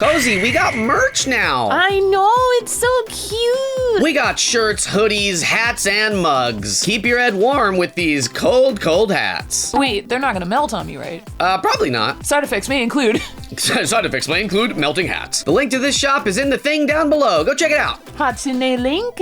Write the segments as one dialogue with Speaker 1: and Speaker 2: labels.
Speaker 1: Cozy, we got merch now.
Speaker 2: I know, it's so cute.
Speaker 1: We got shirts, hoodies, hats, and mugs. Keep your head warm with these cold, cold hats.
Speaker 2: Wait, they're not gonna melt on me, right?
Speaker 1: Probably not.
Speaker 2: Side effects may include.
Speaker 1: Side effects may include melting hats. The link to this shop is in the thing down below. Go check it out.
Speaker 2: Hatsune link.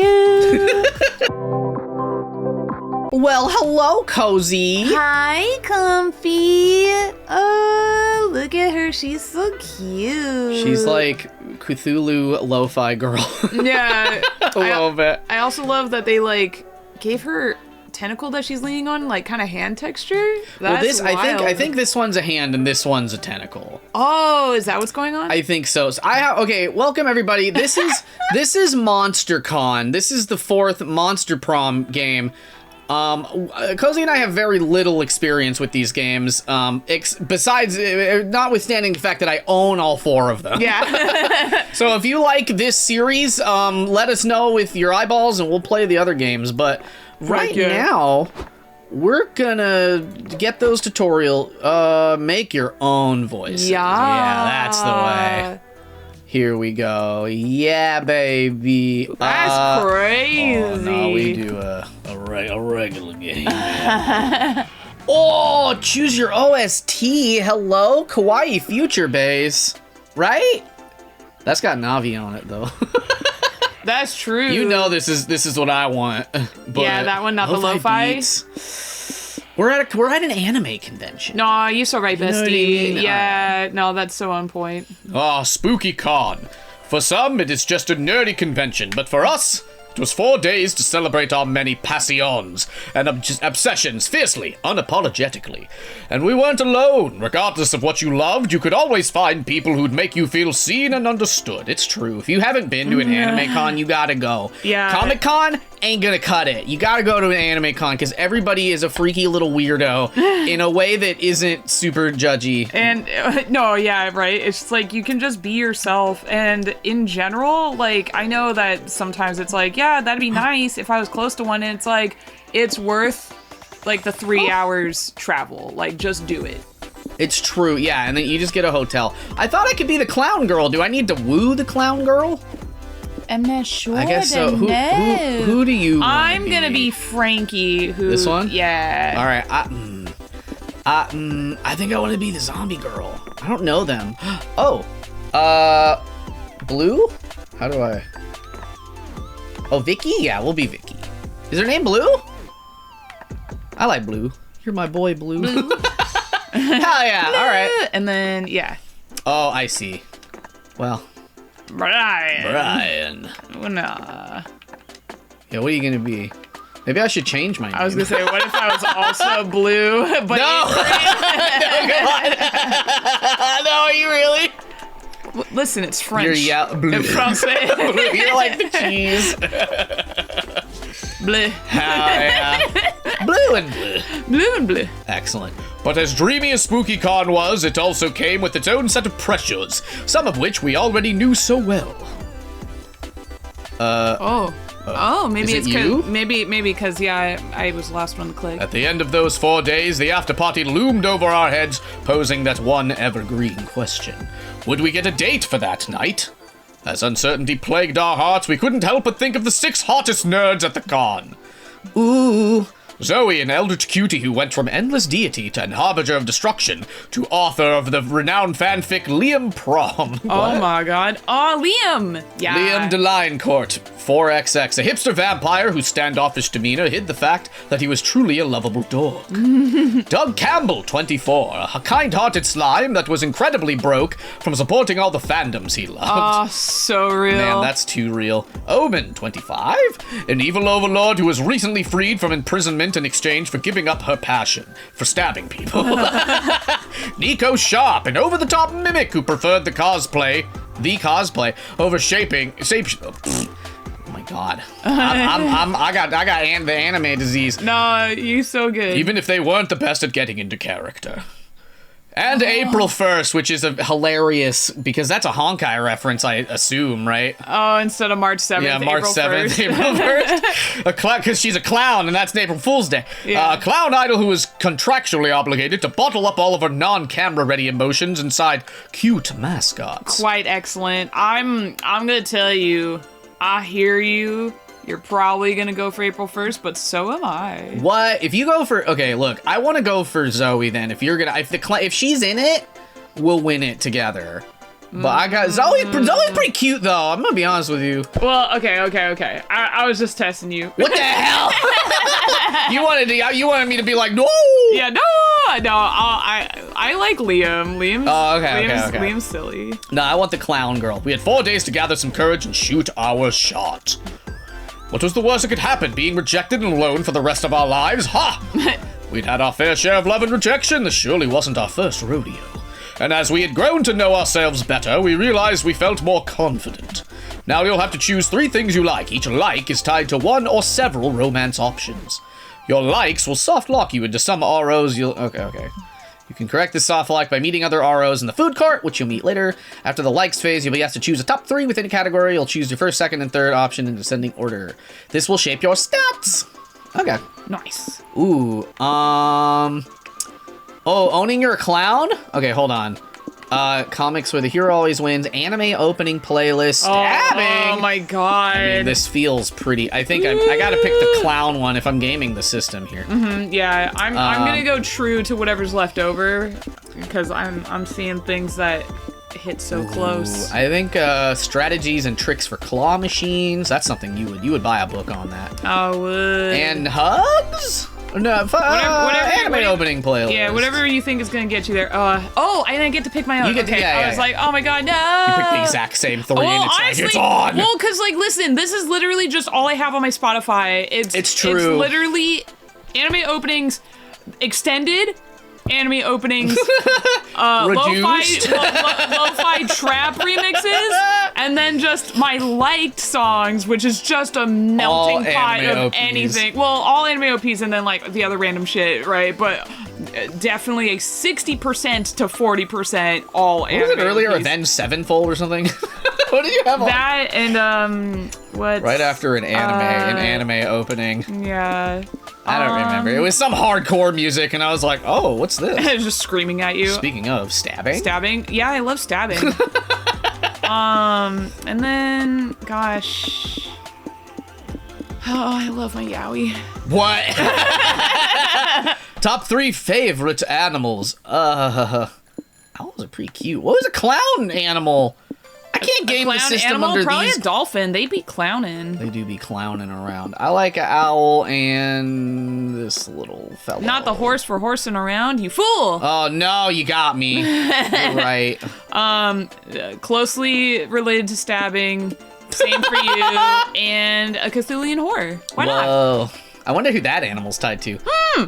Speaker 1: Well, hello, Cozy.
Speaker 2: Hi, Comfy. Oh, look at her. She's so cute.
Speaker 1: She's like Cthulhu lo-fi girl.
Speaker 2: Yeah.
Speaker 1: A little bit.
Speaker 2: I also love that they gave her tentacle that she's leaning on, kind of hand texture. That's wild.
Speaker 1: I think this one's a hand and this one's a tentacle.
Speaker 2: Oh, is that what's going on?
Speaker 1: I think so. Okay, welcome everybody. This is MonsterCon. This is the 4th Monster Prom game. Cozy and I have very little experience with these games, besides, notwithstanding the fact that I own all 4 of them.
Speaker 2: Yeah.
Speaker 1: So if you like this series, let us know with your eyeballs and we'll play the other games. But right now, we're gonna get those make your own voices. Yeah, that's the way. Here we go. Yeah, baby.
Speaker 2: That's crazy.
Speaker 1: Oh, no, we do a regular game. Oh, choose your OST. Hello, Kawaii Future Base. Right? That's got Navi on it, though.
Speaker 2: That's true.
Speaker 1: You know this is what I want. But
Speaker 2: yeah, that one, not the lo-fi.
Speaker 1: Beats. We're at an anime convention.
Speaker 2: No, you're so right, bestie.
Speaker 1: You know what I mean?
Speaker 2: Yeah, no, that's so on point.
Speaker 1: Ah, Spooky Con. For some, it is just a nerdy convention, but for us, it was 4 days to celebrate our many passions and obsessions fiercely, unapologetically. And we weren't alone. Regardless of what you loved, you could always find people who'd make you feel seen and understood. It's true. If you haven't been to an anime con, you gotta go.
Speaker 2: Yeah.
Speaker 1: Comic-Con ain't gonna cut it. You gotta go to an anime con because everybody is a freaky little weirdo in a way that isn't super judgy.
Speaker 2: And no, yeah, right. It's just you can just be yourself. And in general, I know that sometimes it's yeah, that'd be nice if I was close to one. And it's it's worth the 3 hours travel. Just do it.
Speaker 1: It's true, yeah. And then you just get a hotel. I thought I could be the clown girl. Do I need to woo the clown girl?
Speaker 2: I'm not sure.
Speaker 1: I guess so. Who do you want
Speaker 2: I'm gonna be Frankie.
Speaker 1: This one?
Speaker 2: Yeah.
Speaker 1: All right. I think I want to be the zombie girl. I don't know them. Oh. Blue? How do I? Oh, Vicky? Yeah, we'll be Vicky. Is her name Blue? I like Blue. You're my boy, Blue. Hell yeah. All right.
Speaker 2: And then, yeah.
Speaker 1: Oh, I see. Well. Brian.
Speaker 2: Nah.
Speaker 1: Yeah, what are you gonna be? Maybe I should change my name.
Speaker 2: I was gonna say, what if I was also blue? But
Speaker 1: no! No, God. No, are you really?
Speaker 2: Listen, it's French.
Speaker 1: You're blue.
Speaker 2: Francais.
Speaker 1: Blue. You're like the cheese.
Speaker 2: Bleu.
Speaker 1: Yeah. Blue and blue.
Speaker 2: Blue and blue.
Speaker 1: Excellent. But as dreamy as SpookyCon was, it also came with its own set of pressures, some of which we already knew so well.
Speaker 2: Maybe
Speaker 1: is
Speaker 2: it's
Speaker 1: it you?
Speaker 2: maybe because I was the last one to click.
Speaker 1: At the end of those 4 days, the after party loomed over our heads, posing that one evergreen question. Would we get a date for that night? As uncertainty plagued our hearts, we couldn't help but think of the 6 hottest nerds at the con. Ooh. Zoe, an eldritch cutie who went from endless deity to harbinger of destruction to author of the renowned fanfic Liam Prom.
Speaker 2: Oh my god. Oh, Liam! Yeah.
Speaker 1: Liam DeLinecourt, 4XX, a hipster vampire whose standoffish demeanor hid the fact that he was truly a lovable dog. Doug Campbell, 24, a kind-hearted slime that was incredibly broke from supporting all the fandoms he loved.
Speaker 2: Oh, so real.
Speaker 1: Man, that's too real. Omen, 25, an evil overlord who was recently freed from imprisonment in exchange for giving up her passion for stabbing people. Nico Sharp, an over-the-top mimic who preferred the cosplay over oh my god. I got the anime disease.
Speaker 2: No, you so good.
Speaker 1: Even if they weren't the best at getting into character. And April 1st, which is hilarious because that's a Honkai reference, I assume, right?
Speaker 2: Oh, instead of March 7th,
Speaker 1: Yeah, March
Speaker 2: April
Speaker 1: 7th,
Speaker 2: 1st.
Speaker 1: April 1st. Because she's a clown, and that's an April Fool's Day.
Speaker 2: Yeah.
Speaker 1: A clown idol who is contractually obligated to bottle up all of her non-camera ready emotions inside cute mascots.
Speaker 2: Quite excellent. I'm gonna tell you, I hear you. You're probably gonna go for April 1st, but so am I.
Speaker 1: What? If you go for... Okay, look, I want to go for Zoe then. If you're gonna... If she's in it, we'll win it together. But I got... Zoe's pretty cute, though. I'm gonna be honest with you.
Speaker 2: Well, okay. I was just testing you.
Speaker 1: What the hell? You wanted me to be like, no!
Speaker 2: Yeah, no. I like Liam. Liam's silly.
Speaker 1: No, I want the clown girl. We had 4 days to gather some courage and shoot our shot. What was the worst that could happen? Being rejected and alone for the rest of our lives? Ha! We'd had our fair share of love and rejection. This surely wasn't our first rodeo. And as we had grown to know ourselves better, we realized we felt more confident. Now you'll have to choose 3 things you like. Each like is tied to 1 or several romance options. Your likes will soft lock you into some ROs you'll... Okay. You can correct this soft lock by meeting other ROs in the food cart, which you'll meet later. After the likes phase, you'll be asked to choose a top 3 within a category. You'll choose your first, second, and third option in descending order. This will shape your stats. Okay.
Speaker 2: Nice.
Speaker 1: Ooh, Oh, owning your clown? Okay, hold on. Comics where the hero always wins. Anime opening playlist. Stabbing.
Speaker 2: Oh my god.
Speaker 1: I mean, this feels pretty. I think I gotta pick the clown one if I'm gaming the system here.
Speaker 2: Yeah, I'm gonna go true to whatever's left over because I'm seeing things that hit so close.
Speaker 1: I think strategies and tricks for claw machines. That's something you would buy a book on that.
Speaker 2: I would.
Speaker 1: And hugs. No, anime opening playlist.
Speaker 2: Yeah, whatever you think is gonna get you there. Oh, I didn't get to pick my own. I was like, oh my god, no.
Speaker 1: You picked the exact same 3 and it's
Speaker 2: honestly,
Speaker 1: like, it's on.
Speaker 2: Well, because like, listen, this is literally just all I have on my Spotify. It's true. It's literally anime openings, extended anime openings, lo-fi trap remixes, and then just my liked songs, which is just a melting pot of anything. Well, all anime OPs and then like the other random shit, right? But definitely a 60% to 40% all anime.
Speaker 1: What was it earlier?
Speaker 2: OPs.
Speaker 1: Avenged Sevenfold or something? What did you have on?
Speaker 2: That and what?
Speaker 1: Right after an anime opening.
Speaker 2: Yeah.
Speaker 1: I don't remember. It was some hardcore music, and I was like, "Oh, what's this?"
Speaker 2: Just screaming at you.
Speaker 1: Speaking of stabbing.
Speaker 2: Stabbing? Yeah, I love stabbing. And then, gosh. Oh, I love my yaoi.
Speaker 1: What? Top 3 favorite animals. Owls are pretty cute. What was a clown animal? I can't game the system
Speaker 2: animal,
Speaker 1: under
Speaker 2: probably
Speaker 1: these.
Speaker 2: A dolphin. They be clowning.
Speaker 1: They do be clowning around. I like an owl and this little fellow.
Speaker 2: Not the horse for horsing around, you fool.
Speaker 1: Oh no, you got me. You're right.
Speaker 2: Closely related to stabbing. Same for you. And a Cthulhian horror. Why not?
Speaker 1: Whoa. I wonder who that animal's tied to.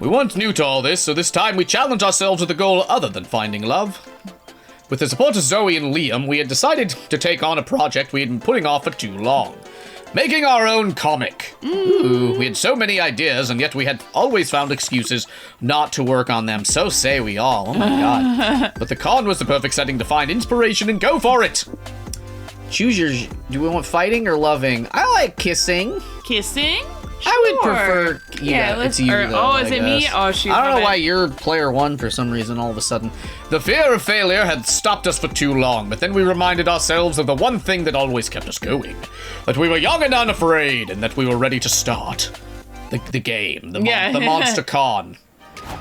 Speaker 1: We weren't new to all this, so this time we challenge ourselves with a goal other than finding love. With the support of Zoe and Liam, we had decided to take on a project we had been putting off for too long. Making our own comic. Ooh, we had so many ideas, and yet we had always found excuses not to work on them. So say we all. Oh my god. But the con was the perfect setting to find inspiration and go for it. Choose your... Do we want fighting or loving? I like kissing.
Speaker 2: Kissing? Sure.
Speaker 1: I would prefer... Yeah, it's you, though,
Speaker 2: is it me? Oh, shoot.
Speaker 1: I don't know why you're player 1 for some reason all of a sudden. The fear of failure had stopped us for too long, but then we reminded ourselves of the one thing that always kept us going. That we were young and unafraid, and that we were ready to start. The game. The Monster Con.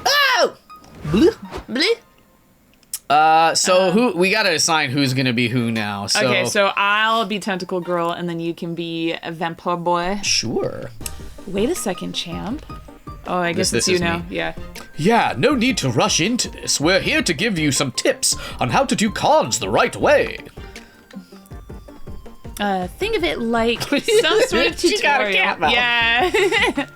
Speaker 1: Oh! Bleh.
Speaker 2: Bleh.
Speaker 1: So who... We gotta assign who's gonna be who now, so...
Speaker 2: Okay, so I'll be Tentacle Girl, and then you can be a Vampire Boy.
Speaker 1: Sure.
Speaker 2: Wait a second, champ. Oh, I guess it's you now. Yeah.
Speaker 1: Yeah, no need to rush into this. We're here to give you some tips on how to do cons the right way.
Speaker 2: Think of it like some sort of tutorial.
Speaker 1: She got a cat mouth.
Speaker 2: Yeah.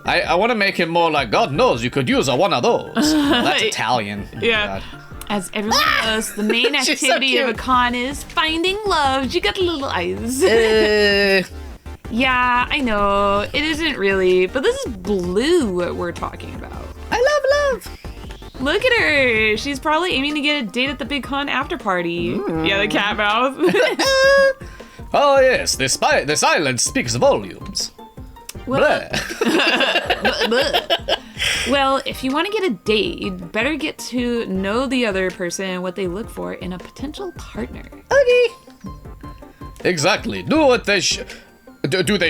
Speaker 1: I want to make him more like, God knows, you could use one of those. Well, that's Italian.
Speaker 2: Yeah.
Speaker 1: God.
Speaker 2: As everyone knows, the main activity of a con is finding love. You got little eyes. Yeah, I know. It isn't really, but this is blue what we're talking about.
Speaker 1: I love love.
Speaker 2: Look at her. She's probably aiming to get a date at the big con after party. Yeah, the cat mouth.
Speaker 1: Oh yes, this silence speaks volumes.
Speaker 2: Well,
Speaker 1: Bleh.
Speaker 2: well, if you want to get a date, you'd better get to know the other person and what they look for in a potential partner.
Speaker 1: Okay. Exactly. Do they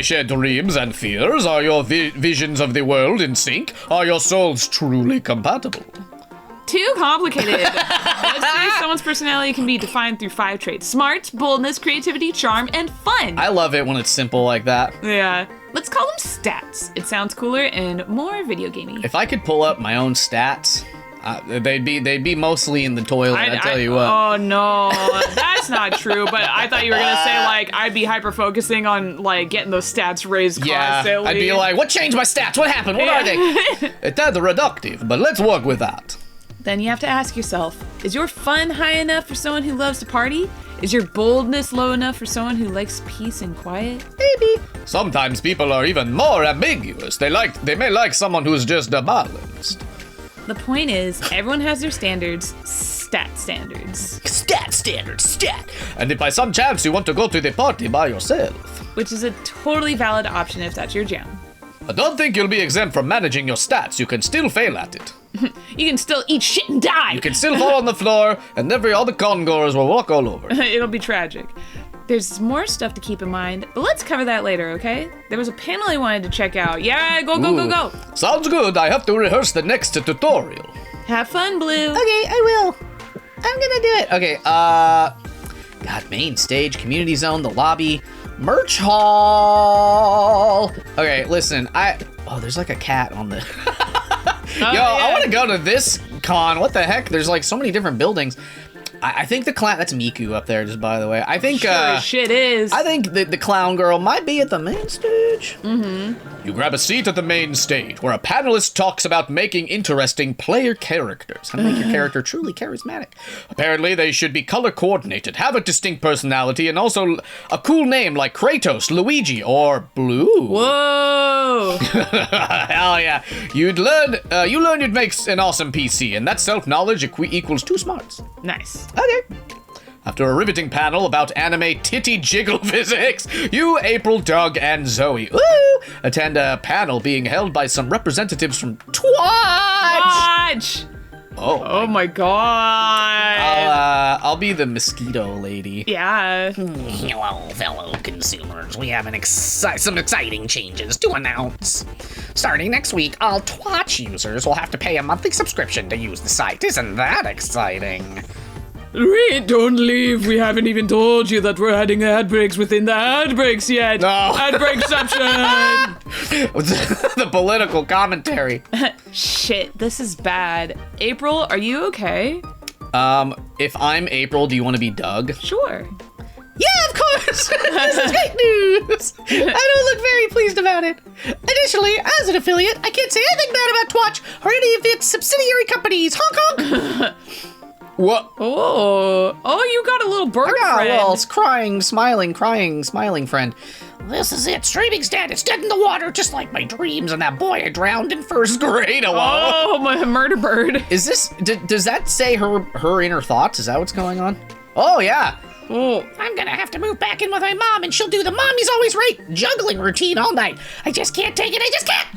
Speaker 1: share dreams and fears? Are your visions of the world in sync? Are your souls truly compatible?
Speaker 2: Too complicated. Let's say someone's personality can be defined through 5 traits: smart, boldness, creativity, charm, and fun.
Speaker 1: I love it when it's simple like that.
Speaker 2: Yeah. Let's call them stats. It sounds cooler and more video gamey.
Speaker 1: If I could pull up my own stats, they'd be mostly in the toilet. I tell you what.
Speaker 2: Oh no, that's not true. But I thought you were gonna say like I'd be hyper focusing on like getting those stats raised constantly.
Speaker 1: I'd be like, what changed my stats? What happened? What are they? It's that reductive, but let's work with that.
Speaker 2: Then you have to ask yourself, is your fun high enough for someone who loves to party? Is your boldness low enough for someone who likes peace and quiet?
Speaker 1: Maybe. Sometimes people are even more ambiguous. They may like someone who's just balanced.
Speaker 2: The point is, everyone has their standards, stat standards.
Speaker 1: Stat standards, stat. And if by some chance you want to go to the party by yourself.
Speaker 2: Which is a totally valid option if that's your jam.
Speaker 1: I don't think you'll be exempt from managing your stats. You can still fail at it.
Speaker 2: You can still eat shit and die!
Speaker 1: You can still fall on the floor, and all the con-goers will walk all over.
Speaker 2: It'll be tragic. There's more stuff to keep in mind, but let's cover that later, okay? There was a panel I wanted to check out. Yeah, go.
Speaker 1: Sounds good. I have to rehearse the next tutorial.
Speaker 2: Have fun, Blue.
Speaker 1: Okay, I will. I'm gonna do it. Okay, God, main stage, community zone, the lobby, merch hall. Okay, listen, there's like a cat on the... I want to go to this con. What the heck? There's like so many different buildings. I think the clown, that's Miku up there, just by the way. I think,
Speaker 2: sure shit is.
Speaker 1: I think the clown girl might be at the main stage.
Speaker 2: Mm-hmm.
Speaker 1: You grab a seat at the main stage, where a panelist talks about making interesting player characters. How to make your character truly charismatic. Apparently, they should be color coordinated, have a distinct personality, and also a cool name like Kratos, Luigi, or Blue.
Speaker 2: Whoa!
Speaker 1: Hell yeah. You learn you'd make an awesome PC, and that self-knowledge equals 2 smarts.
Speaker 2: Nice.
Speaker 1: Okay. After a riveting panel about anime titty jiggle physics, you, April, Doug, and Zoe attend a panel being held by some representatives from Twatch!
Speaker 2: Oh my god.
Speaker 1: I'll be the mosquito lady.
Speaker 2: Yeah.
Speaker 3: Hello, fellow consumers. We have some exciting changes to announce. Starting next week, all Twatch users will have to pay a monthly subscription to use the site. Isn't that exciting?
Speaker 2: Wait, don't leave. We haven't even told you that we're adding ad breaks within the ad breaks yet.
Speaker 1: No.
Speaker 2: Ad breakception.
Speaker 1: The political commentary.
Speaker 2: Shit, this is bad. April, are you okay?
Speaker 1: If I'm April, do you want to be Doug?
Speaker 2: Sure.
Speaker 1: Yeah, of course! This is great news! I don't look very pleased about it. Additionally, as an affiliate, I can't say anything bad about Twatch or any of its subsidiary companies. Honk honk! What?
Speaker 2: Oh, you got a little bird friend.
Speaker 1: A little crying, smiling friend.
Speaker 3: This is it. Streaming's dead. It's dead in the water, just like my dreams and that boy I drowned in first grade.
Speaker 2: Oh, my murder bird.
Speaker 1: Is this, does that say her inner thoughts? Is that what's going on? Oh, yeah.
Speaker 2: Oh.
Speaker 3: I'm gonna have to move back in with my mom, and she'll do the mommy's always right juggling routine all night. I just can't take it. I just can't.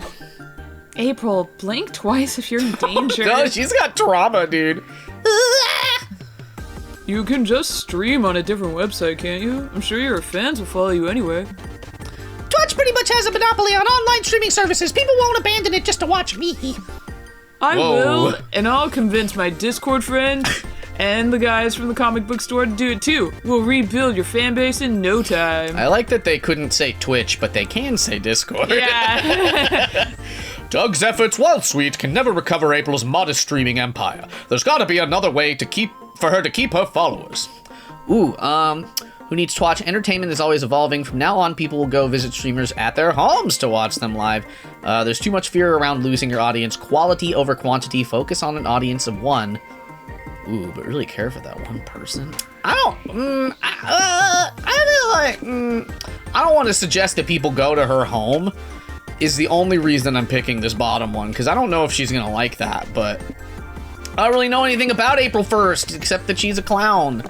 Speaker 2: April, blink twice if you're in danger.
Speaker 1: No, she's got trauma, dude.
Speaker 2: You can just stream on a different website, can't you? I'm sure your fans will follow you anyway.
Speaker 3: Twitch pretty much has a monopoly on online streaming services. People won't abandon it just to watch me.
Speaker 2: I will, and I'll convince my Discord friend and the guys from the comic book store to do it too. We'll rebuild your fan base in no time.
Speaker 1: I like that they couldn't say Twitch, but they can say Discord.
Speaker 2: Yeah.
Speaker 1: Doug's efforts, while sweet, can never recover April's modest streaming empire. There's gotta be another way for her to keep her followers. Ooh, who needs Twatch? Entertainment is always evolving. From now on, people will go visit streamers at their homes to watch them live. There's too much fear around losing your audience. Quality over quantity. Focus on an audience of one. Ooh, but really care for that one person. I don't want to suggest that people go to her home. Is the only reason I'm picking this bottom one, because I don't know if she's gonna like that, but I don't really know anything about April 1st, except that she's a clown.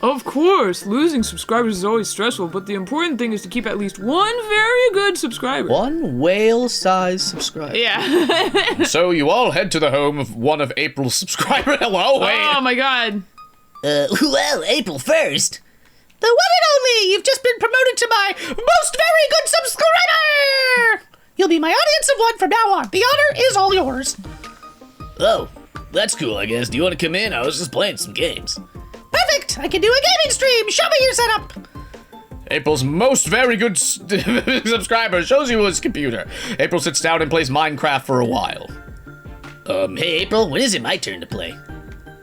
Speaker 2: Of course, losing subscribers is always stressful, but the important thing is to keep at least one very good subscriber.
Speaker 1: One whale-sized subscriber.
Speaker 2: Yeah.
Speaker 1: So you all head to the home of one of April's subscribers. Hello, wait.
Speaker 2: Oh my god.
Speaker 4: Well, April 1st. The one and only! You've just been promoted to my most very good subscriber! You'll be my audience of one from now on. The honor is all yours.
Speaker 5: Oh, that's cool, I guess. Do you want to come in? I was just playing some games.
Speaker 4: Perfect! I can do a gaming stream! Show me your setup!
Speaker 1: April's most very good subscriber shows you his computer. April sits down and plays Minecraft for a while.
Speaker 5: Hey, April, when is it my turn to play?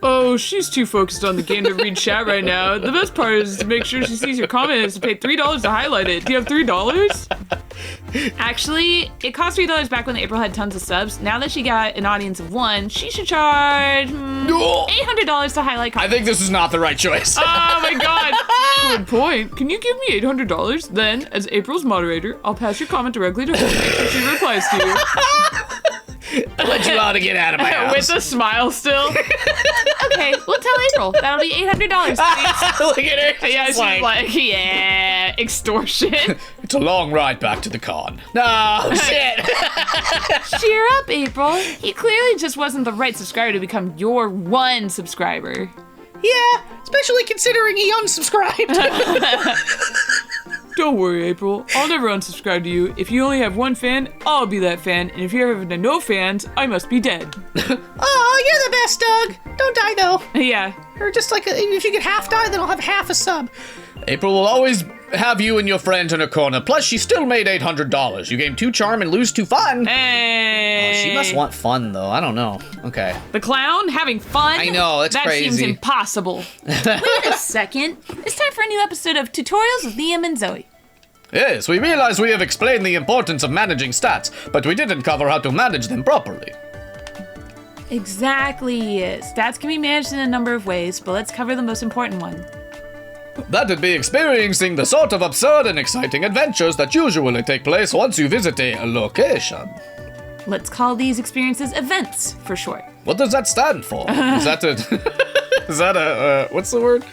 Speaker 2: Oh, she's too focused on the game to read chat right now. The best part is to make sure she sees your comment is to pay $3 to highlight it. Do you have $3? Actually, it cost $3 back when April had tons of subs. Now that she got an audience of 1, she should charge $800 to highlight comments.
Speaker 1: I think this is not the right choice.
Speaker 2: Oh my god. Good point. Can you give me $800? Then, as April's moderator, I'll pass your comment directly to her and make sure she replies to you.
Speaker 5: I want you all to get out of my house.
Speaker 2: With a smile still. Okay, we'll tell April. That'll be $800, please.
Speaker 5: Look at her.
Speaker 2: Yeah, she's like, yeah, extortion.
Speaker 1: It's a long ride back to the con. No, shit.
Speaker 2: Cheer up, April. He clearly just wasn't the right subscriber to become your 1 subscriber.
Speaker 4: Yeah, especially considering he unsubscribed.
Speaker 2: Don't worry, April. I'll never unsubscribe to you. If you only have 1 fan, I'll be that fan. And if you have no fans, I must be dead.
Speaker 4: Oh, you're the best, Doug. Don't die, though.
Speaker 2: Yeah.
Speaker 4: Or just like, if you get half die, then I'll have half a sub.
Speaker 1: April will always have you and your friends in a corner. Plus, she still made $800. You gain 2 charm and lose 2 fun.
Speaker 2: Hey.
Speaker 1: Oh, she must want fun, though. I don't know. Okay.
Speaker 2: The clown having fun?
Speaker 1: I know, that's
Speaker 2: that
Speaker 1: crazy.
Speaker 2: That seems impossible. Wait a second. It's time for a new episode of Tutorials with Liam and Zoe.
Speaker 1: Yes, we realize we have explained the importance of managing stats, but we didn't cover how to manage them properly.
Speaker 2: Exactly. Stats can be managed in a number of ways, but let's cover the most important one.
Speaker 1: That'd be experiencing the sort of absurd and exciting adventures that usually take place once you visit a location.
Speaker 2: Let's call these experiences events for short.
Speaker 1: What does that stand for? Is that a what's the word?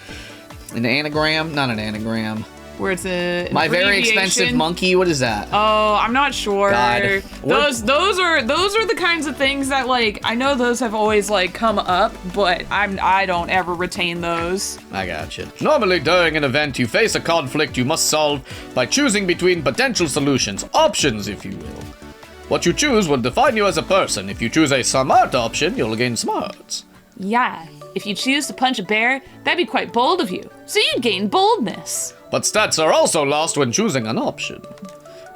Speaker 1: An anagram? Not an anagram.
Speaker 2: Where it's a
Speaker 1: My very expensive monkey. What is that?
Speaker 2: Oh, I'm not sure.
Speaker 1: God.
Speaker 2: Those are the kinds of things that, like, I know those have always like come up, but I don't ever retain those.
Speaker 1: I gotcha. Normally during an event you face a conflict you must solve by choosing between potential solutions, options if you will. What you choose will define you as a person. If you choose a smart option, you'll gain smarts.
Speaker 2: Yeah, if you choose to punch a bear, that'd be quite bold of you, so you'd gain boldness.
Speaker 1: But stats are also lost when choosing an option.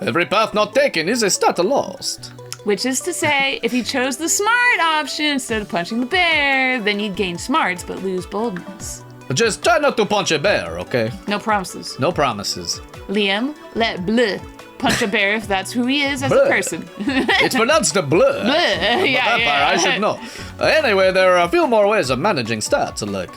Speaker 1: Every path not taken is a stat lost.
Speaker 2: Which is to say, if you chose the smart option instead of punching the bear, then you'd gain smarts but lose boldness.
Speaker 1: Just try not to punch a bear, okay?
Speaker 2: No promises.
Speaker 1: No promises.
Speaker 2: Liam, let Bleu punch a bear if that's who he is as
Speaker 1: Bleu.
Speaker 2: a person.
Speaker 1: It's pronounced a blur.
Speaker 2: Bleu. Yeah,
Speaker 1: Vampire, I should know. Anyway, there are a few more ways of managing stats, like...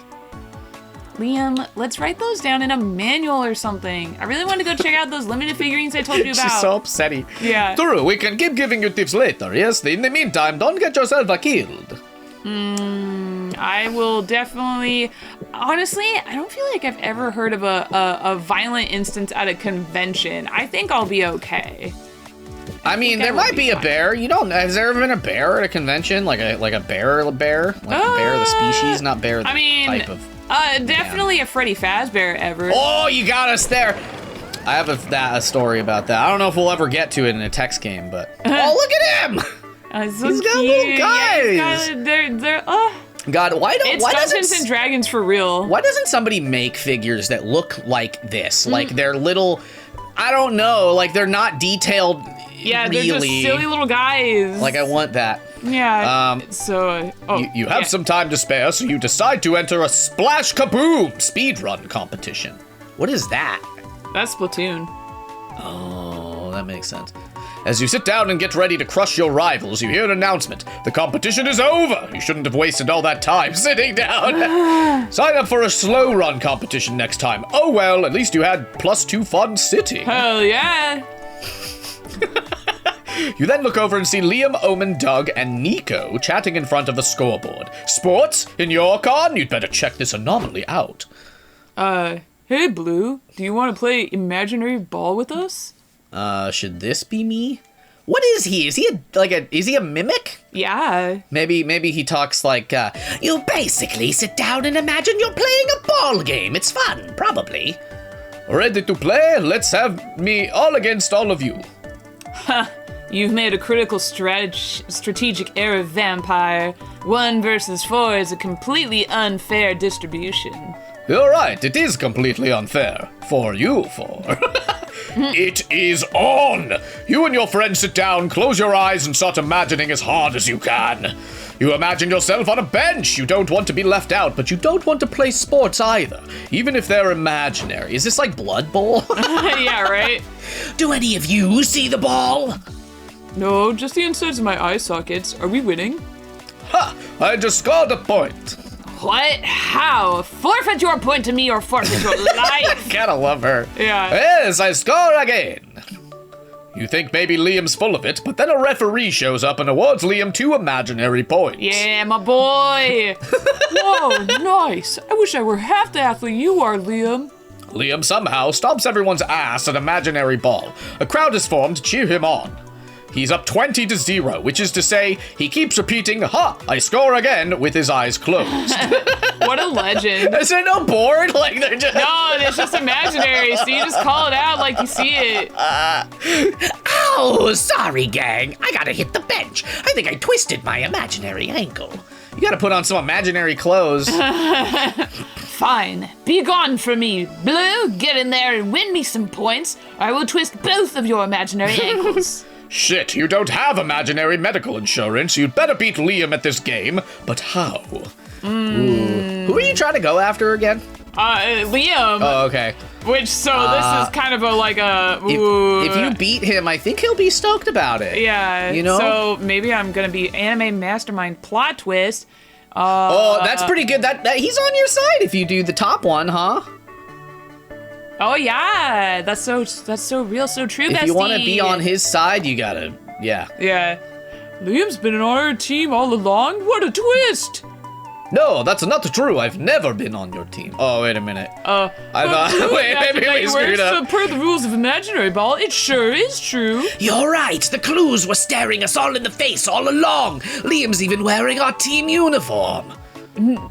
Speaker 2: Liam, let's write those down in a manual or something. I really want to go check out those limited figurines I told you about.
Speaker 1: She's so upsetty.
Speaker 2: Yeah.
Speaker 1: True, we can keep giving you tips later, yes? In the meantime, don't get yourself killed.
Speaker 2: I will definitely... Honestly, I don't feel like I've ever heard of a violent instance at a convention. I think I'll be okay.
Speaker 1: I mean, there might be a bear. You don't. Has there ever been a bear at a convention? Like a bear? Like a bear, the species, not bear, the type of...
Speaker 2: Definitely a Freddy Fazbear ever.
Speaker 1: Oh, you got us there. I have a story about that. I don't know if we'll ever get to it in a text game, but... Oh, look at him!
Speaker 2: So
Speaker 1: He's got
Speaker 2: cute.
Speaker 1: little guys.
Speaker 2: Yeah, they're
Speaker 1: God, why
Speaker 2: it's Dungeons and Dragons for real.
Speaker 1: Why doesn't somebody make figures that look like this? Like they're little... I don't know. Like they're not detailed.
Speaker 2: Yeah,
Speaker 1: really.
Speaker 2: they're just silly little guys.
Speaker 1: Like I want that.
Speaker 2: Yeah.
Speaker 1: You have some time to spare, so you decide to enter a Splash Kaboom speedrun competition. What is that?
Speaker 2: That's Splatoon.
Speaker 1: Oh, that makes sense. As you sit down and get ready to crush your rivals, you hear an announcement. The competition is over! You shouldn't have wasted all that time sitting down. Sign up for a slow run competition next time. Oh well, at least you had +2 fun sitting.
Speaker 2: Hell yeah.
Speaker 1: You then look over and see Liam, Omen, Doug, and Nico chatting in front of a scoreboard. Sports, in your con? You'd better check this anomaly out.
Speaker 2: Hey, Blue, do you want to play imaginary ball with us?
Speaker 5: Should this be me? What is he? Is he is he a mimic?
Speaker 2: Yeah.
Speaker 1: Maybe he talks like,
Speaker 4: You basically sit down and imagine you're playing a ball game. It's fun, probably.
Speaker 1: ready to play? Let's have me all against all of you.
Speaker 2: You've made a critical strategic error, Vampire. 1 versus 4 is a completely unfair distribution.
Speaker 1: You're right, it is completely unfair. For you four. It is on! You and your friends sit down, close your eyes, and start imagining as hard as you can. You imagine yourself on a bench. You don't want to be left out, but you don't want to play sports either, even if they're imaginary. Is this like Blood Bowl?
Speaker 2: Yeah, right?
Speaker 4: Do any of you see the ball?
Speaker 2: No, just the insides of my eye sockets. Are we winning?
Speaker 1: Ha! I just scored a point.
Speaker 2: What? How? Forfeit your point to me or forfeit your life.
Speaker 1: Gotta love her.
Speaker 2: Yeah.
Speaker 1: Yes, I score again. You think maybe Liam's full of it, but then a referee shows up and awards Liam 2 imaginary points.
Speaker 2: Yeah, my boy. Whoa, nice. I wish I were half the athlete you are, Liam.
Speaker 1: Liam somehow stomps everyone's ass at imaginary ball. A crowd is formed to cheer him on. He's up 20-0, which is to say, he keeps repeating, "Ha! I score again," with his eyes closed.
Speaker 2: What a legend.
Speaker 1: Is there no board? Like they're just
Speaker 2: No, it's just imaginary, so you just call it out like you see it.
Speaker 4: Oh, sorry, gang. I gotta hit the bench. I think I twisted my imaginary ankle.
Speaker 1: You gotta put on some imaginary clothes.
Speaker 2: Fine. Be gone from me. Blue, get in there and win me some points, or I will twist both of your imaginary ankles.
Speaker 1: Shit, you don't have imaginary medical insurance. You'd better beat Liam at this game. But how?
Speaker 5: Who are you trying to go after again?
Speaker 2: Liam.
Speaker 1: Oh, okay.
Speaker 2: Which, this is kind of
Speaker 5: If you beat him, I think he'll be stoked about it.
Speaker 2: Yeah.
Speaker 5: You know?
Speaker 2: So maybe I'm gonna be anime mastermind plot twist.
Speaker 5: Oh, that's pretty good. That he's on your side if you do the top one, huh?
Speaker 2: Oh yeah, that's so real, so true.
Speaker 5: If
Speaker 2: bestie.
Speaker 5: you want to be on his side, you gotta, yeah.
Speaker 2: Yeah. Liam's been on our team all along. What a twist!
Speaker 1: No, that's not true. I've never been on your team. Oh, wait a minute. I thought. Wait, maybe we screwed up.
Speaker 2: So per the rules of Imaginary Ball, it sure is true.
Speaker 4: You're right. The clues were staring us all in the face all along. Liam's even wearing our team uniform.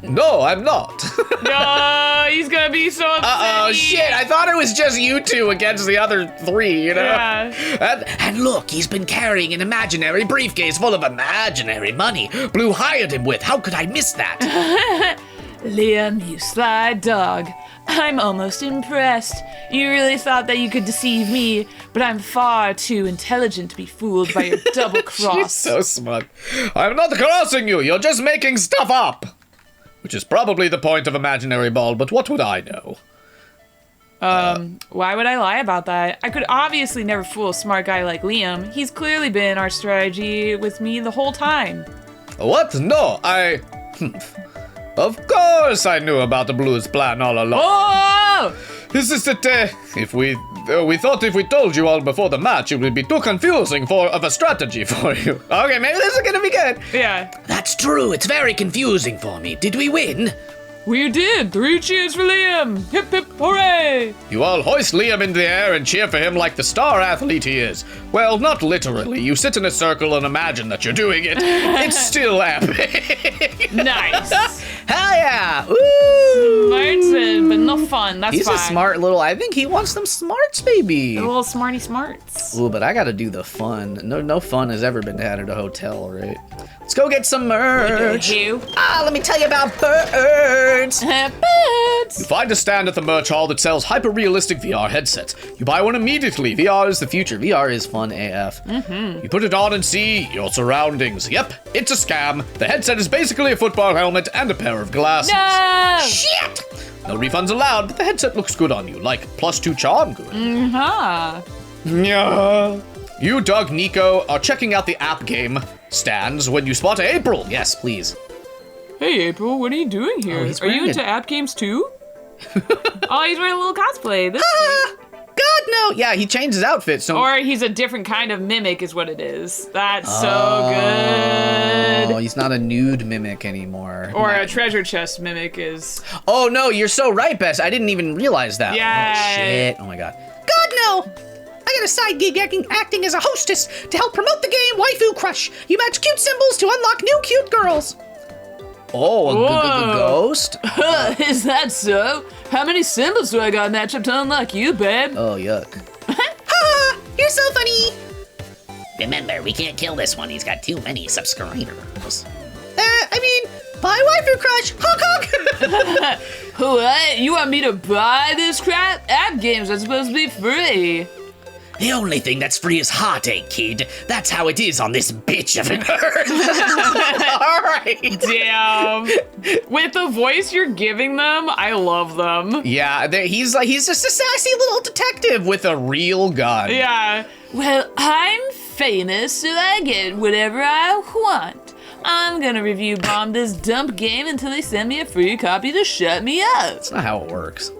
Speaker 1: No, I'm not.
Speaker 2: No, he's gonna be so upset.
Speaker 1: Oh shit! I thought it was just you two against the other 3. You know.
Speaker 2: Yeah.
Speaker 4: And look, he's been carrying an imaginary briefcase full of imaginary money Blue hired him with. How could I miss that?
Speaker 2: Liam, you sly dog. I'm almost impressed. You really thought that you could deceive me, but I'm far too intelligent to be fooled by your double cross.
Speaker 1: She's so smart. I'm not crossing you. You're just making stuff up. Which is probably the point of imaginary ball, but what would I know?
Speaker 2: Why would I lie about that? I could obviously never fool a smart guy like Liam. He's clearly been our strategy with me the whole time.
Speaker 1: What? No, Of course I knew about the Blues' plan all along.
Speaker 2: Oh!
Speaker 1: This is that, we thought if we told you all before the match, it would be too confusing of a strategy for you. Okay, maybe this is gonna be good.
Speaker 2: Yeah.
Speaker 4: That's true. It's very confusing for me. Did we win?
Speaker 2: We did! 3 cheers for Liam! Hip hip hooray!
Speaker 1: You all hoist Liam in the air and cheer for him like the star athlete he is. Well, not literally. You sit in a circle and imagine that you're doing it. It's still epic.
Speaker 2: Nice!
Speaker 5: Hell yeah! Ooh!
Speaker 2: Smarts, but no fun. That's
Speaker 5: He's
Speaker 2: fine.
Speaker 5: a smart little. I think he wants some smarts, baby.
Speaker 2: A little smarty smarts.
Speaker 5: Ooh, but I gotta do the fun. No fun has ever been had at a hotel, right? Let's go get some merch.
Speaker 2: You.
Speaker 5: Let me tell you about birds.
Speaker 2: Birds.
Speaker 1: You find a stand at the merch hall that sells hyper-realistic VR headsets. You buy one immediately. VR is the future. VR is fun AF. You put it on and see your surroundings. Yep, it's a scam. The headset is basically a football helmet and a pair of glasses.
Speaker 2: No!
Speaker 4: Shit!
Speaker 1: No refunds allowed, but the headset looks good on you, like +2 charm good.
Speaker 2: Huh.
Speaker 1: Yeah. You, Doug, Nico, are checking out the app game stands when you spot April. Yes, please.
Speaker 2: Hey April, what are you doing here? Are you into app games too? Oh, he's wearing a little cosplay. This
Speaker 4: God
Speaker 5: no. Yeah, he changed his outfit. So.
Speaker 2: Or he's a different kind of mimic is what it is. That's so good.
Speaker 5: Oh, he's not a nude mimic anymore.
Speaker 2: Or a treasure chest mimic is.
Speaker 5: Oh, no, you're so right, Bess. I didn't even realize that.
Speaker 2: Yeah.
Speaker 5: Oh, shit. Oh, my God.
Speaker 4: God, no! I got a side gig acting as a hostess to help promote the game Waifu Crush. You match cute symbols to unlock new cute girls.
Speaker 5: Oh, the ghost?
Speaker 2: Is that so? How many symbols do I gotta match up to unlock you, babe?
Speaker 5: Oh, yuck.
Speaker 4: Ha! You're so funny.
Speaker 3: Remember, we can't kill this one. He's got too many subscribers.
Speaker 4: Buy Waifu Crush. Honk honk.
Speaker 2: What? You want me to buy this crap? App games are supposed to be free.
Speaker 3: The only thing that's free is heartache, kid. That's how it is on this bitch of an earth.
Speaker 5: All right.
Speaker 2: Damn. With the voice you're giving them, I love them.
Speaker 5: Yeah, he's just a sassy little detective with a real gun.
Speaker 2: Yeah. Well, I'm famous, so I get whatever I want. I'm gonna review bomb this dump game until they send me a free copy to shut me up.
Speaker 5: That's not how it works.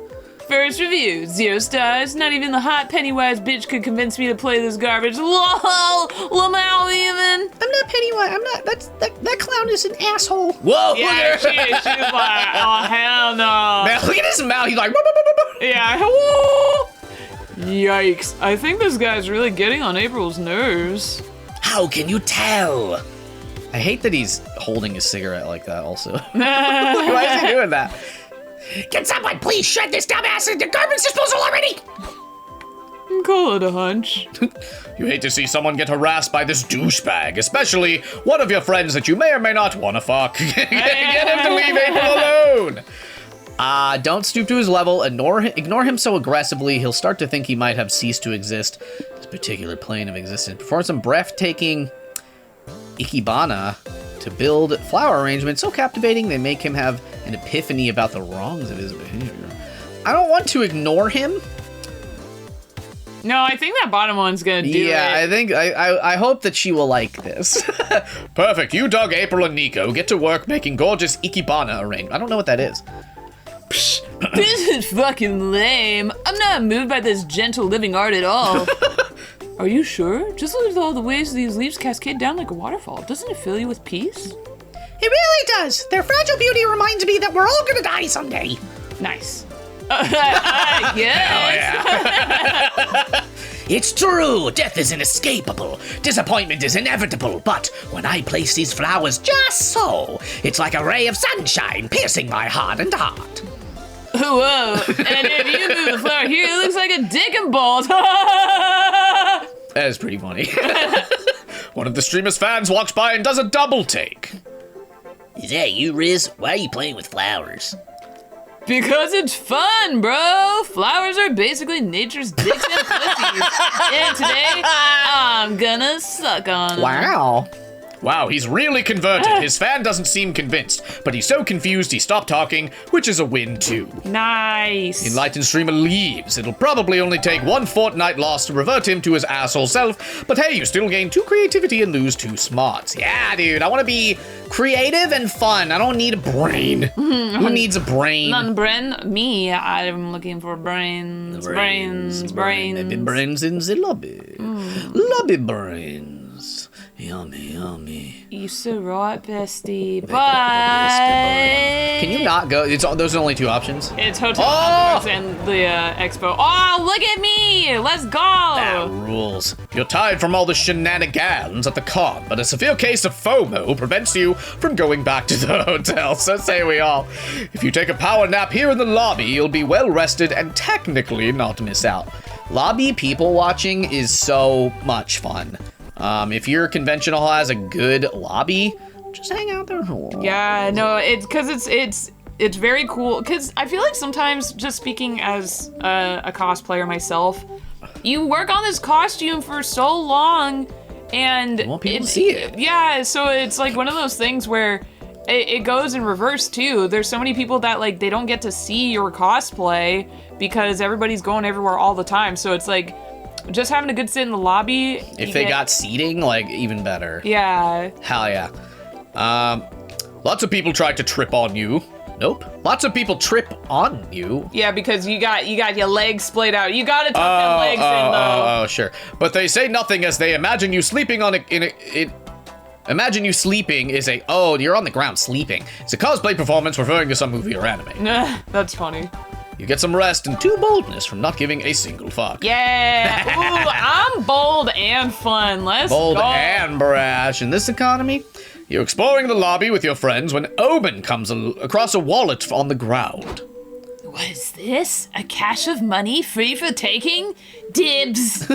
Speaker 2: First review, 0 stars. Not even the hot Pennywise bitch could convince me to play this garbage. LOL! Lamau even.
Speaker 4: I'm not Pennywise. I'm not. That clown is an asshole.
Speaker 5: Whoa!
Speaker 2: Yeah, she's like, oh hell no.
Speaker 5: Man, look at his mouth. He's like,
Speaker 2: Yeah. Whoa. Yikes. I think this guy's really getting on April's nerves.
Speaker 3: How can you tell?
Speaker 5: I hate that he's holding his cigarette like that also. Why is he doing that?
Speaker 3: Can someone please shred this dumbass into garbage disposal already?
Speaker 2: Call it a hunch.
Speaker 1: You hate to see someone get harassed by this douchebag, especially one of your friends that you may or may not want to fuck. Get him to leave April alone!
Speaker 5: Don't stoop to his level. Ignore him so aggressively, he'll start to think he might have ceased to exist. This particular plane of existence. Perform some breathtaking ikebana to build flower arrangements so captivating they make him have an epiphany about the wrongs of his behavior. I don't want to ignore him.
Speaker 2: No, I think that bottom one's gonna do it.
Speaker 5: Yeah, I think I hope that she will like this.
Speaker 1: Perfect. You, Doug, April, and Nico get to work making gorgeous ikebana arrangements.
Speaker 5: I don't know what that is.
Speaker 2: This is fucking lame. I'm not moved by this gentle living art at all. Are you sure? Just look at all the ways these leaves cascade down like a waterfall. Doesn't it fill you with peace?
Speaker 4: It really does. Their fragile beauty reminds me that we're all gonna die someday.
Speaker 2: Nice. I guess.
Speaker 3: It's true, death is inescapable, disappointment is inevitable, but when I place these flowers just so, it's like a ray of sunshine piercing my hardened heart.
Speaker 2: Whoa. And if you move the flower here, it looks like a dick and balls.
Speaker 1: That is pretty funny. One of the streamer's fans walks by and does a double take.
Speaker 3: Is that you, Riz? Why are you playing with flowers?
Speaker 2: Because it's fun, bro. Flowers are basically nature's dicks and pussies. And today, I'm gonna suck on them.
Speaker 5: Wow.
Speaker 1: Wow, he's really converted. His fan doesn't seem convinced, but he's so confused he stopped talking, which is a win too.
Speaker 2: Nice.
Speaker 1: Enlightened streamer leaves. It'll probably only take 1 fortnight loss to revert him to his asshole self, but hey, you still gain 2 creativity and lose 2 smarts. Yeah, dude, I want to be creative and fun. I don't need a brain. Who needs a brain?
Speaker 2: None brain? Me. I'm looking for brains. Brains.
Speaker 5: Maybe brains in the lobby. Lobby brains. Yummy, yummy.
Speaker 2: You so right, bestie.
Speaker 5: Can
Speaker 2: Bye.
Speaker 5: you not go? Those are only 2 options.
Speaker 2: It's Hotel
Speaker 5: Oh!
Speaker 2: and the expo. Oh, look at me! Let's go!
Speaker 1: That rules. You're tired from all the shenanigans at the con, but a severe case of FOMO prevents you from going back to the hotel, so say we all. If you take a power nap here in the lobby, you'll be well rested and technically not miss out.
Speaker 5: Lobby people watching is so much fun. If your convention hall has a good lobby, just hang out there.
Speaker 2: Yeah, no, it's because it's very cool. Because I feel like sometimes, just speaking as a cosplayer myself, you work on this costume for so long, and
Speaker 5: want people to see it.
Speaker 2: Yeah, so it's like one of those things where it goes in reverse too. There's so many people that like they don't get to see your cosplay because everybody's going everywhere all the time. So it's like just having a good sit in the lobby.
Speaker 5: If they got seating, like, even better.
Speaker 2: Yeah.
Speaker 5: Hell yeah.
Speaker 1: Lots of people tried to trip on you.
Speaker 5: Nope. Lots of people trip on you.
Speaker 2: Yeah, because you got your legs splayed out. You gotta tuck them legs in, though.
Speaker 1: Oh, sure. But they say nothing as they imagine you sleeping on Imagine you sleeping is you're on the ground sleeping. It's a cosplay performance referring to some movie or anime.
Speaker 2: That's funny.
Speaker 1: You get some rest and 2 boldness from not giving a single fuck.
Speaker 2: Yeah. Ooh, I'm bold and fun. Let's
Speaker 1: Bold
Speaker 2: go.
Speaker 1: and brash. In this economy, you're exploring the lobby with your friends when Oben comes across a wallet on the ground.
Speaker 2: Was this a cache of money free for taking? Dibs.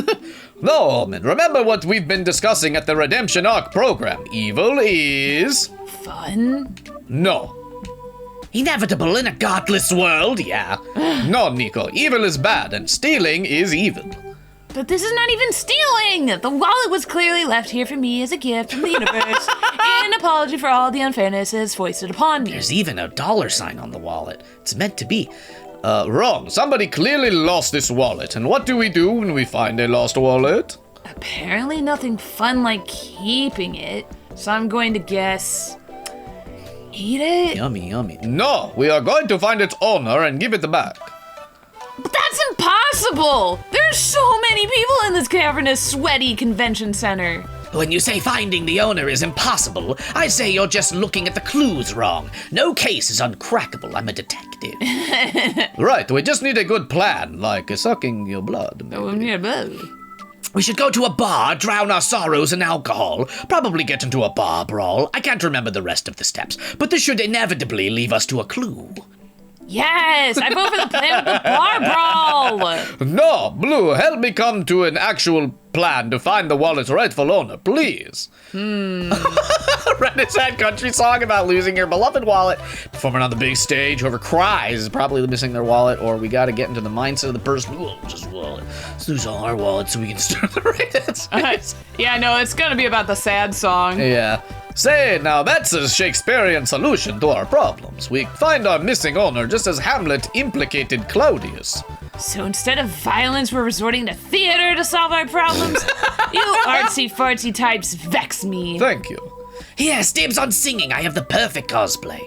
Speaker 1: No, Omen, remember what we've been discussing at the Redemption Arc program. Evil is...
Speaker 2: Fun.
Speaker 1: No.
Speaker 3: Inevitable in a godless world, yeah.
Speaker 1: No, Nico. Evil is bad, and stealing is evil.
Speaker 2: But this is not even stealing! The wallet was clearly left here for me as a gift from the universe, in apology for all the unfairnesses foisted upon me.
Speaker 3: There's even a $sign on the wallet. It's meant to be.
Speaker 1: Wrong. Somebody clearly lost this wallet. And what do we do when we find a lost wallet?
Speaker 2: Apparently nothing fun like keeping it, so I'm going to guess... eat it?
Speaker 5: Yummy, yummy.
Speaker 1: No, we are going to find its owner and give it back.
Speaker 2: But that's impossible! There's so many people in this cavernous, sweaty convention center.
Speaker 3: When you say finding the owner is impossible, I say you're just looking at the clues wrong. No case is uncrackable. I'm a detective.
Speaker 1: Right, we just need a good plan, like sucking your blood. maybe.
Speaker 3: We should go to a bar, drown our sorrows in alcohol, probably get into a bar brawl. I can't remember the rest of the steps, but this should inevitably leave us to a clue.
Speaker 2: Yes, I vote for the plan with the bar brawl.
Speaker 1: No, Blue, help me come to an actual plan to find the wallet's rightful owner, please.
Speaker 5: Red country song about losing your beloved wallet. Performing on the big stage, whoever cries is probably missing their wallet, or we gotta get into the mindset of the person who owns his wallet. Let's lose all our wallets so we can start the right headspace.
Speaker 2: Yeah, no, it's gonna be about the sad song.
Speaker 5: Yeah.
Speaker 1: Say, now that's a Shakespearean solution to our problems. We find our missing owner just as Hamlet implicated Claudius.
Speaker 2: So instead of violence, we're resorting to theater to solve our problems? You artsy-fartsy types vex me.
Speaker 1: Thank you.
Speaker 3: Yes, dibs on singing. I have the perfect cosplay.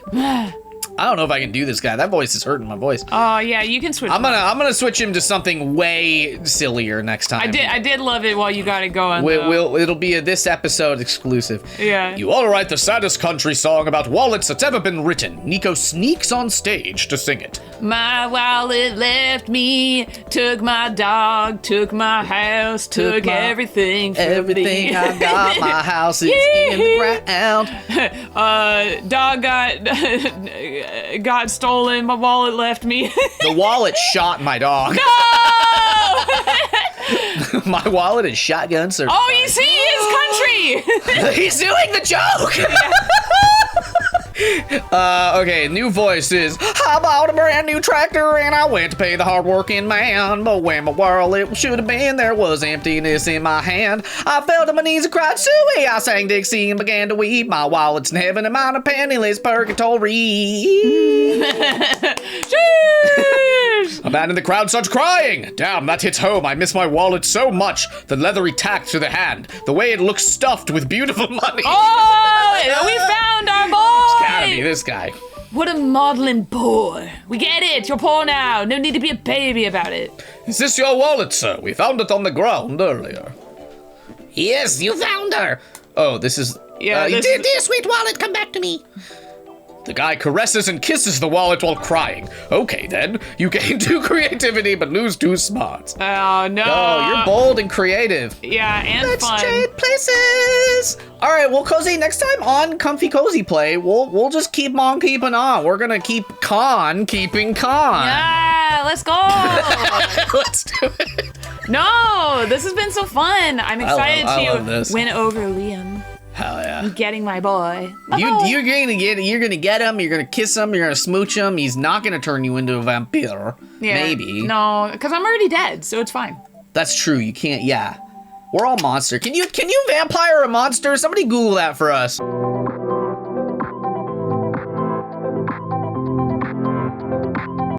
Speaker 5: I don't know if I can do this guy. That voice is hurting my voice.
Speaker 2: Oh, yeah, you can switch.
Speaker 5: I'm gonna switch him to something way sillier next time.
Speaker 2: I did love it while you got it going, though.
Speaker 5: It'll be a this episode exclusive.
Speaker 2: Yeah.
Speaker 1: You all write the saddest country song about wallets that's ever been written. Nico sneaks on stage to sing it.
Speaker 2: My wallet left me, took my dog, took my house, took everything from
Speaker 5: Everything
Speaker 2: me.
Speaker 5: I got, my house is in the ground.
Speaker 2: Dog got stolen, my wallet left me.
Speaker 5: The wallet shot my dog. My wallet is shotgun certified.
Speaker 2: Oh, you see, his country.
Speaker 5: He's doing the joke. Okay, new voice is, I bought a brand new tractor and I went to pay the hardworking man, but when my wallet should have been, there was emptiness in my hand. I fell to my knees and cried suey. I sang Dixie and began to weep. My wallet's in heaven and mine a penniless purgatory.
Speaker 1: A man in the crowd starts crying. Damn, that hits home. I miss my wallet so much. The leathery tack to the hand. The way it looks stuffed with beautiful money.
Speaker 2: Oh, we found our boy.
Speaker 5: Gotta be this guy.
Speaker 2: What a maudlin boy. We get it. You're poor now. No need to be a baby about it.
Speaker 1: Is this your wallet, sir? We found it on the ground earlier.
Speaker 3: Yes, you found her.
Speaker 5: Oh, this is...
Speaker 2: Yeah, this
Speaker 3: Dear, dear sweet wallet, come back to me.
Speaker 1: The guy caresses and kisses the wallet while crying. Okay, then. You gain 2 creativity but lose 2 smarts.
Speaker 2: Oh, no.
Speaker 5: Oh, you're bold and creative.
Speaker 2: Yeah, and
Speaker 5: Let's
Speaker 2: fun.
Speaker 5: trade places. All right, well, Cozy, next time on Comfy Cozy Play, we'll just keep on keeping on. We're gonna keep keeping con.
Speaker 2: Yeah, let's go.
Speaker 5: Let's do it.
Speaker 2: No, this has been so fun. I'm excited
Speaker 5: I love
Speaker 2: to
Speaker 5: this.
Speaker 2: win over Liam.
Speaker 5: Hell yeah.
Speaker 2: Getting my boy.
Speaker 5: You're gonna get him. You're gonna kiss him. You're gonna smooch him. He's not gonna turn you into a vampire.
Speaker 2: Yeah.
Speaker 5: Maybe.
Speaker 2: No, because I'm already dead, so it's fine.
Speaker 5: That's true. You can't. Yeah. We're all monster. Can you vampire a monster? Somebody Google that for us.